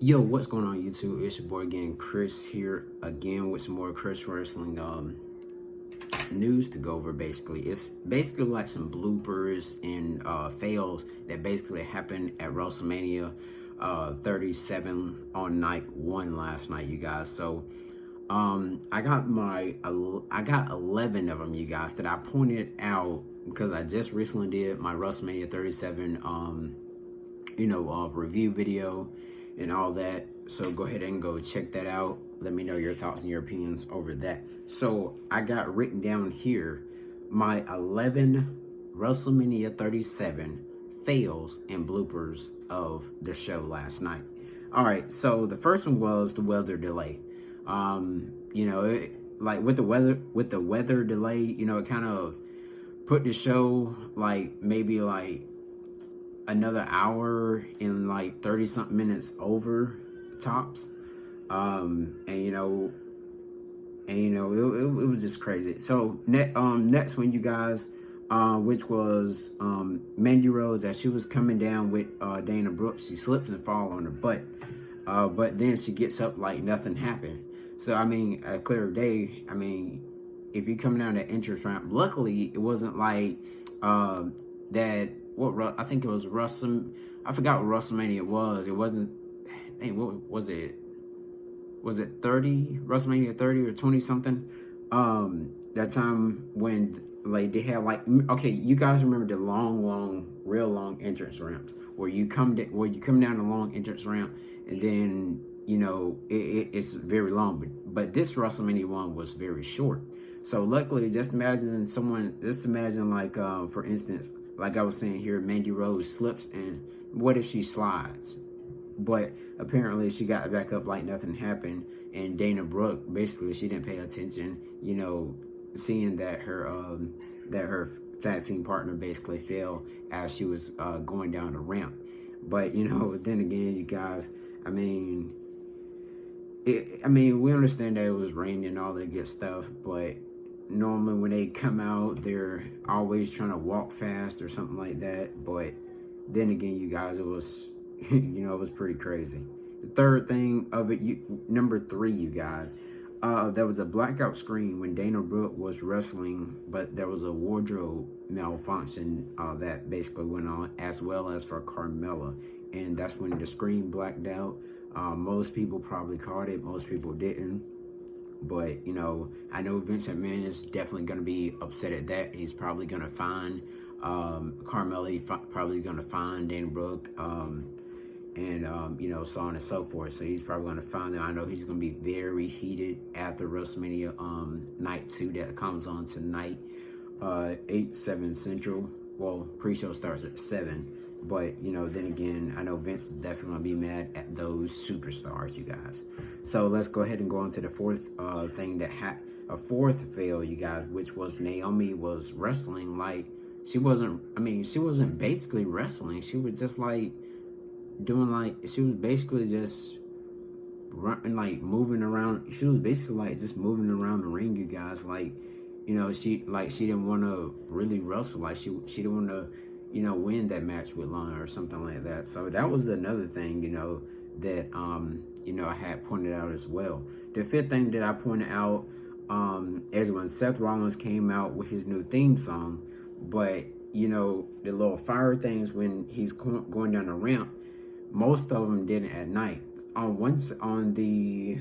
Yo, what's going on YouTube? It's your boy again, Chris here again with some more Chris Wrestling news to go over. Basically, it's basically like some bloopers and fails that basically happened at Wrestlemania 37 on night 1 last night, you guys. So I got 11 of them, you guys, that I pointed out because I just recently did my Wrestlemania 37 review video and all that. So go ahead and go check that out. Let me know your thoughts and your opinions over that. So I got written down here my 11 WrestleMania 37 fails and bloopers of the show last night. All right, so the first one was the weather delay. Like with the weather delay, it kind of put the show like maybe like another hour and like 30 something minutes over tops. It was just crazy. So next one, you guys, which was Mandy Rose, as she was coming down with Dana Brooks, she slips and falls on her butt, but then she gets up like nothing happened. So I mean, a clear day. I mean, if you come down the entrance ramp, luckily it wasn't like that. I think it was Wrestling. I forgot what WrestleMania was. It wasn't. Hey, what was it? Was it 30? WrestleMania 30 or 20 something? That time when like they had like, okay, you guys remember the real long entrance ramps where you come down the long entrance ramp and then it's very long, but this WrestleMania one was very short. So luckily, just imagine like for instance, like I was saying here, Mandy Rose slips, and what if she slides? But apparently she got back up like nothing happened, and Dana Brooke, basically she didn't pay attention, seeing that her tag team partner basically fell as she was going down the ramp. But then again, you guys, we understand that it was raining and all that good stuff, but normally when they come out, they're always trying to walk fast or something like that. But then again, you guys, it was, it was pretty crazy. The third thing of it, number 3, you guys, there was a blackout screen when Dana Brooke was wrestling, but there was a wardrobe malfunction that basically went on, as well as for Carmella. And that's when the screen blacked out. Most people probably caught it, most people didn't. But, I know Vince McMahon is definitely going to be upset at that. He's probably going to find Carmella, probably going to find Dana Brooke, and so on and so forth. So he's probably going to find them. I know he's going to be very heated after WrestleMania night 2 that comes on tonight, 8/7 Central. Well, pre-show starts at 7. But, then again, I know Vince is definitely going to be mad at those superstars, you guys. So let's go ahead and go on to the fourth thing a fourth fail, you guys, which was Naomi was wrestling like she wasn't basically wrestling. She was just like she was basically just running, like moving around. She was basically like just moving around the ring, you guys. Like, she didn't want to really wrestle. Like she didn't want to, win that match with Lana or something like that. So that was another thing, that, I had pointed out as well. The fifth thing that I pointed out is when Seth Rollins came out with his new theme song, but, the little fire things when he's going down the ramp, most of them didn't at night. On the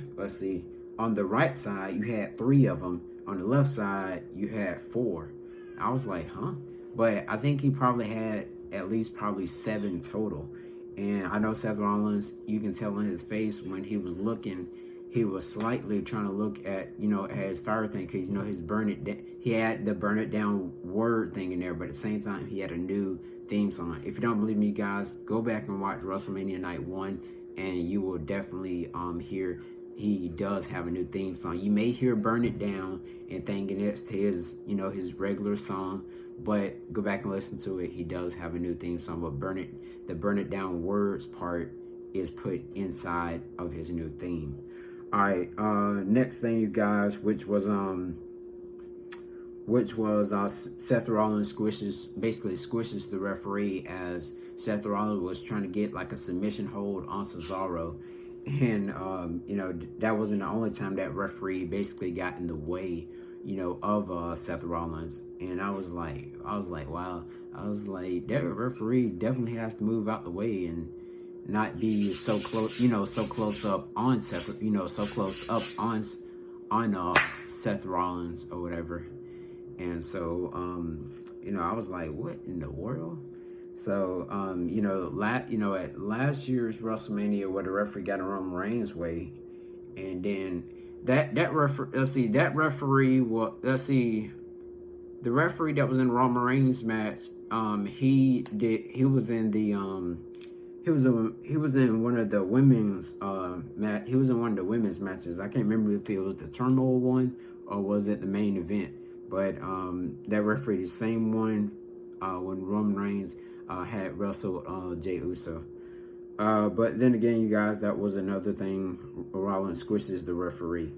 right side, you had 3 of them. On the left side, you had 4. I was like, huh? But I think he probably had at least probably 7 total. And I know Seth Rollins, you can tell in his face when he was looking, he was slightly trying to look at, at his fire thing, because, he had the burn it down word thing in there, but at the same time, he had a new theme song. If you don't believe me, guys, go back and watch WrestleMania Night 1, and you will definitely hear he does have a new theme song. You may hear Burn It Down and thinking it's to his, his regular song, but go back and listen to it. He does have a new theme song, but the Burn It Down words part is put inside of his new theme. All right, next thing, you guys, which was Seth Rollins squishes the referee as Seth Rollins was trying to get like a submission hold on Cesaro, And you know, that wasn't the only time that referee basically got in the way, you know, of Seth Rollins. And I was like, wow. I was like, that referee definitely has to move out the way and not be so close, you know, so close up on Seth, you know, so close up on Seth Rollins or whatever. And so, you know, I was like, what in the world? So, you know, at last year's WrestleMania, where the referee got in Roman Reigns' way, and then that referee, the referee that was in Roman Reigns' match, he was in the he was in one of the women's he was in one of the women's matches. I can't remember if it was the turmoil one or was it the main event. But that referee, the same one when Roman Reigns had wrestled Jey Uso. But then again, you guys, that was another thing. Rollins squishes the referee.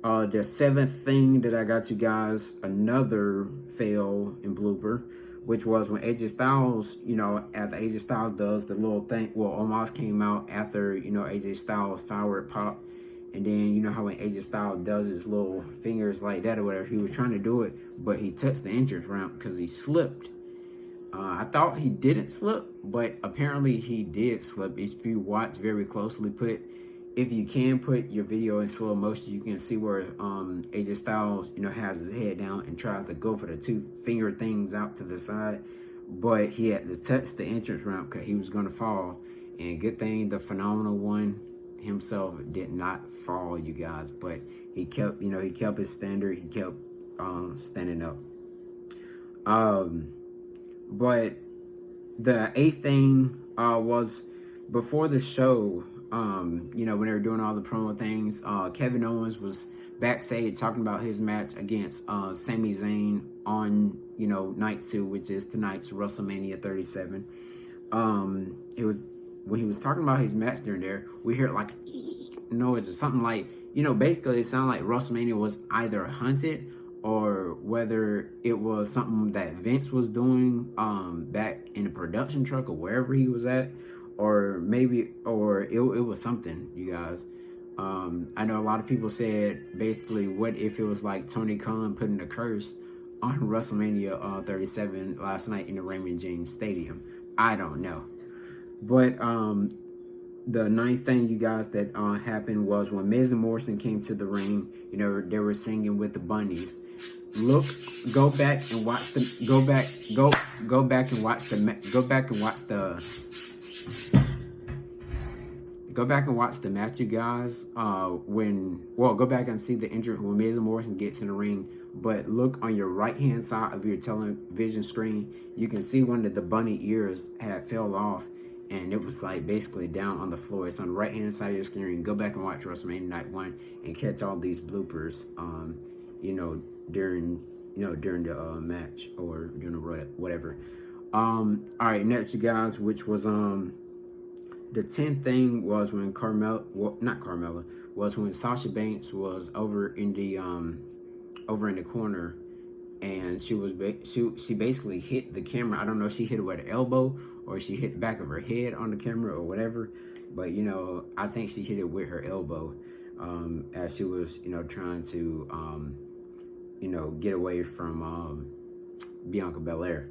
The seventh thing that I got you guys, another fail in blooper, which was when AJ Styles, you know, after AJ Styles does the little thing, well, Omos came out after, you know, AJ Styles firework pop. And then, you know how when AJ Styles does his little fingers like that or whatever, he was trying to do it, but he touched the entrance ramp because he slipped. I thought he didn't slip, but apparently he did slip. If you watch very closely, if you can put your video in slow motion, you can see where AJ Styles, you know, has his head down and tries to go for the two finger things out to the side, but he had to touch the entrance ramp because he was going to fall. And good thing the phenomenal one himself did not fall, you guys, but he kept, you know, he kept his standard. He kept standing up. But the eighth thing was before the show, you know, when they were doing all the promo things, Kevin Owens was backstage talking about his match against Sami Zayn on, you know, night 2, which is tonight's WrestleMania 37. It was when he was talking about his match during there, we heard like noise or something like, you know, basically it sounded like WrestleMania was either hunted or whether it was something that Vince was doing back in the production truck or wherever he was at, or maybe, or it was something, you guys. I know a lot of people said basically, what if it was like Tony Khan putting a curse on WrestleMania 37 last night in the Raymond James Stadium? I don't know. But the ninth thing, you guys, that happened was when Miz and Morrison came to the ring. You know, they were singing with the bunnies. Go back and watch the match, you guys. Go back and see the injury when Miz and Morrison gets in the ring. But look on your right hand side of your television screen. You can see one of the bunny ears had fell off, and it was like basically down on the floor. It's on the right hand side of your screen. Go back and watch WrestleMania Night 1 and catch all these bloopers. You know, during the match or during the whatever. All right, next, you guys, which was the 10th thing was when was when Sasha Banks was over in the corner, and she basically hit the camera. I don't know if she hit it with her elbow or she hit the back of her head on the camera or whatever, but you know, I think she hit it with her elbow as she was, you know, trying to you know, get away from Bianca Belair.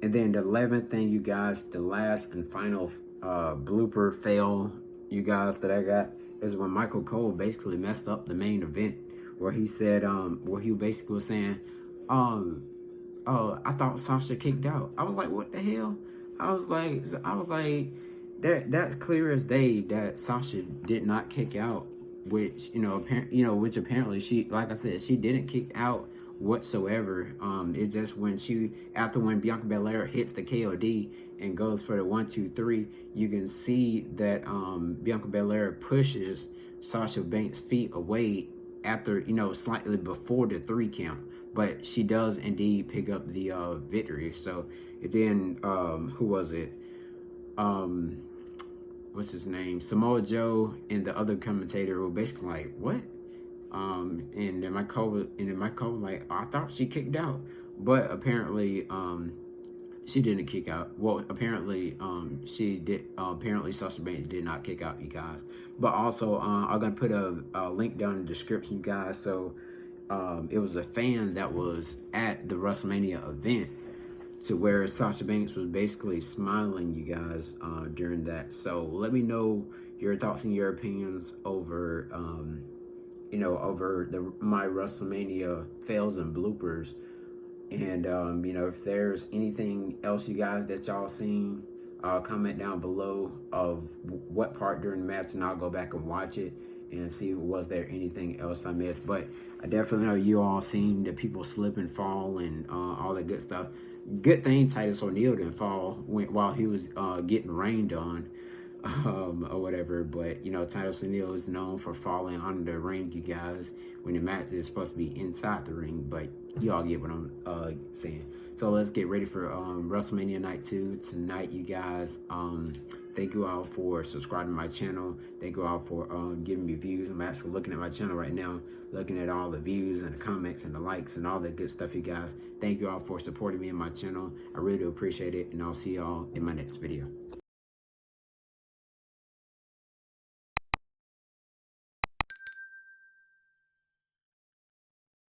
And then the 11th thing, you guys, the last and final blooper fail, you guys, that I got is when Michael Cole basically messed up the main event, where he said, where he basically was saying, I thought Sasha kicked out. I was like, what the hell? I was like, that's clear as day that Sasha did not kick out, which, which apparently she, like I said, she didn't kick out whatsoever. It's just when Bianca Belair hits the KOD and goes for the 1, 2, 3, you can see that Bianca Belair pushes Sasha Banks' feet away after, slightly before the 3 count, but she does indeed pick up the victory. So then, who was it? What's his name? Samoa Joe and the other commentator were basically like, what? And then Mike Cole like, I thought she kicked out, but apparently, She didn't kick out. Well, apparently, she did. Apparently, Sasha Banks did not kick out, you guys. But also, I'm gonna put a link down in the description, you guys. So, it was a fan that was at the Wrestlemania event, to where Sasha Banks was basically smiling, you guys, during that. So, let me know your thoughts and your opinions over, over the my Wrestlemania fails and bloopers. And, if there's anything else, you guys, that y'all seen, comment down below of what part during the match, and I'll go back and watch it and see was there anything else I missed. But I definitely know you all seen the people slip and fall and all that good stuff. Good thing Titus O'Neil didn't fall while he was getting rained on. Or whatever, but Titus O'Neil is known for falling under the ring, you guys, when the match is supposed to be inside the ring, but you all get what I'm saying. So let's get ready for WrestleMania Night 2 tonight, you guys. Thank you all for subscribing to my channel. Thank you all for giving me views. I'm actually looking at my channel right now, looking at all the views and the comments and the likes and all that good stuff, you guys. Thank you all for supporting me in my channel. I really do appreciate it, and I'll see y'all in my next video.